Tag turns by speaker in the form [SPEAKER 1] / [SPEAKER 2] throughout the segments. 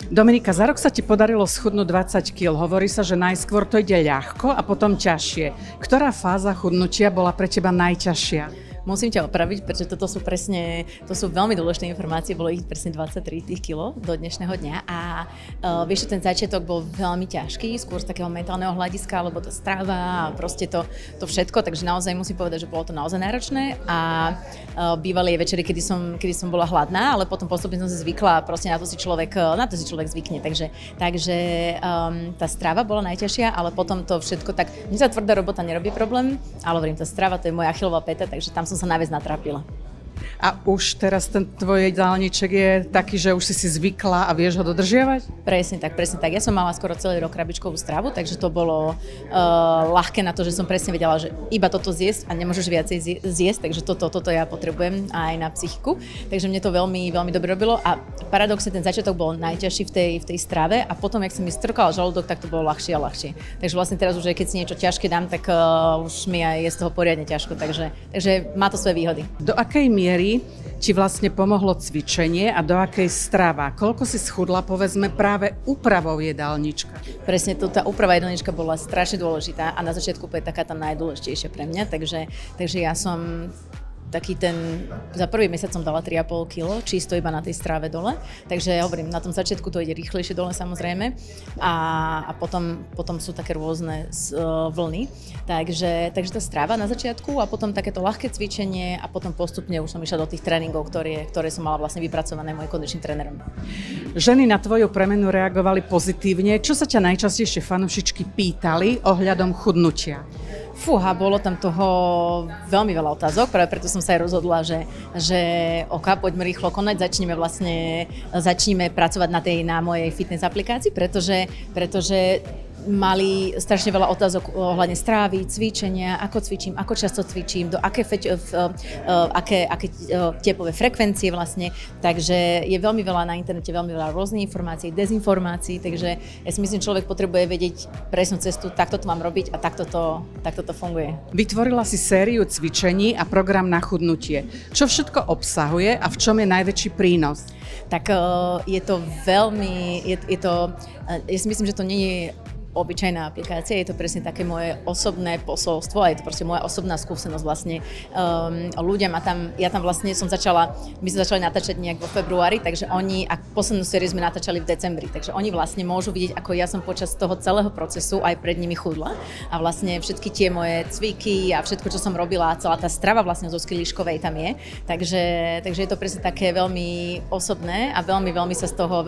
[SPEAKER 1] Dominika, za rok sa ti podarilo schudnúť 20 kg. Hovorí sa, že najskôr to ide ľahko a potom ťažšie. Ktorá fáza chudnutia bola pre teba najťažšia?
[SPEAKER 2] Musím ťa opraviť, pretože to sú veľmi dôležité informácie, bolo ich presne 23 tých kilo do dnešného dňa a vieš, že ten začiatok bol veľmi ťažký, skôr z takého mentálneho hľadiska, lebo tá strava a proste to všetko, takže naozaj musím povedať, že bolo to naozaj náročné a bývali aj večery, kedy som bola hladná, ale potom postupne som si zvykla a proste na to si človek zvykne, takže tá strava bola najťažšia, ale potom to všetko tak, mne sa tvrdá robota nerobí problém, ale hovorím, tá strava to je moja Achillová päta, takže tam som sa najviac natrápila.
[SPEAKER 1] A už teraz ten tvoj jedálniček je taký, že už si zvykla a vieš ho dodržiavať?
[SPEAKER 2] Presne tak. Ja som mala skoro celý rok krabičkovú stravu, takže to bolo ľahké na to, že som presne vedela, že iba toto zjesť a nemôžeš viacej zjesť, takže toto ja potrebujem aj na psychiku. Takže mne to veľmi, veľmi dobre robilo a paradoxne ten začiatok bol najťažší v tej strave a potom, jak som mi strkala žalúdok, tak to bolo ľahšie a ľahšie. Takže vlastne teraz už, keď si niečo ťažké dám, tak už mi aj je z toho poriadne ťažko, takže má to svoje výhody.
[SPEAKER 1] Do akej miery ti vlastne pomohlo cvičenie a do akej strava? Koľko si schudla, povedzme, práve úpravou jedálnička?
[SPEAKER 2] Presne tá úprava jedálnička bola strašne dôležitá a na začiatku je taká tá najdôležitejšia pre mňa, takže ja som za prvý mesiac som dala 3,5 kg, čisto iba na tej stráve dole, takže ja hovorím, na tom začiatku to ide rýchlejšie dole samozrejme a potom sú také rôzne vlny, takže tá stráva na začiatku a potom takéto ľahké cvičenie a potom postupne už som išla do tých tréningov, ktoré som mala vlastne vypracované môj kondičným trénerom.
[SPEAKER 1] Ženy na tvoju premenu reagovali pozitívne. Čo sa ťa najčastejšie fanúšičky pýtali ohľadom chudnutia?
[SPEAKER 2] Fúha, bolo tam toho veľmi veľa otázok, práve preto som sa aj rozhodla, že poďme rýchlo konať, začneme pracovať na mojej fitness aplikácii, pretože mali strašne veľa otázok ohľadne strávy, cvičenia, ako cvičím, ako často cvičím, do aké tepové frekvencie vlastne. Takže je veľmi veľa na internete, veľmi veľa rôznych informácií, dezinformácií, takže ja si myslím, človek potrebuje vedieť presnú cestu, takto to mám robiť a takto to funguje.
[SPEAKER 1] Vytvorila si sériu cvičení a program na chudnutie. Čo všetko obsahuje a v čom je najväčší prínos?
[SPEAKER 2] Tak je to veľmi, ja si myslím, že to nie je obyčajná aplikácia, je to presne také moje osobné posolstvo a je to proste moja osobná skúsenosť vlastne. Ľudia ja tam vlastne my sme začali natáčať nejak vo februári, takže poslednú sériu sme natáčali v decembri, takže oni vlastne môžu vidieť, ako ja som počas toho celého procesu aj pred nimi chudla a vlastne všetky tie moje cviky a všetko, čo som robila, celá tá strava vlastne zo Zuzky Liškovej tam je, takže je to presne také veľmi osobné a veľmi sa z toho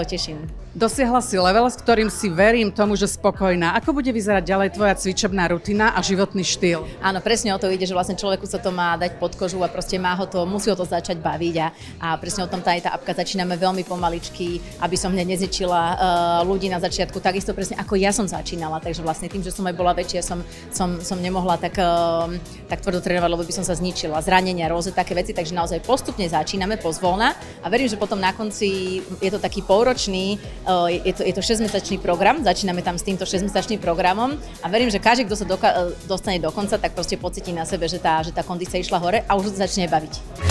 [SPEAKER 2] teším.
[SPEAKER 1] Dosiahla si level, s ktorým si verím tomu, že spokojná. Ako bude vyzerať ďalej tvoja cvičebná rutina a životný štýl?
[SPEAKER 2] Áno, presne o to ide, že vlastne človeku sa to má dať pod kožu a proste musí ho to začať baviť a presne o tom aj tá apka začíname veľmi pomaličky, aby som hneď nezničila ľudí na začiatku, takisto presne ako ja som začínala, takže vlastne tým, že som aj bola väčšia, som nemohla tak tvrdo trénovať, lebo by som sa zničila, zranenia, rôzne také veci, takže naozaj postupne začíname pozvolna a verím, že potom na konci je to taký polročný, je to 6-mesačný program, začíname tam s týmto 6-mesačným programom a verím, že každý, kto sa dostane do konca, tak proste pocíti na sebe, že tá kondícia išla hore a už to začne baviť.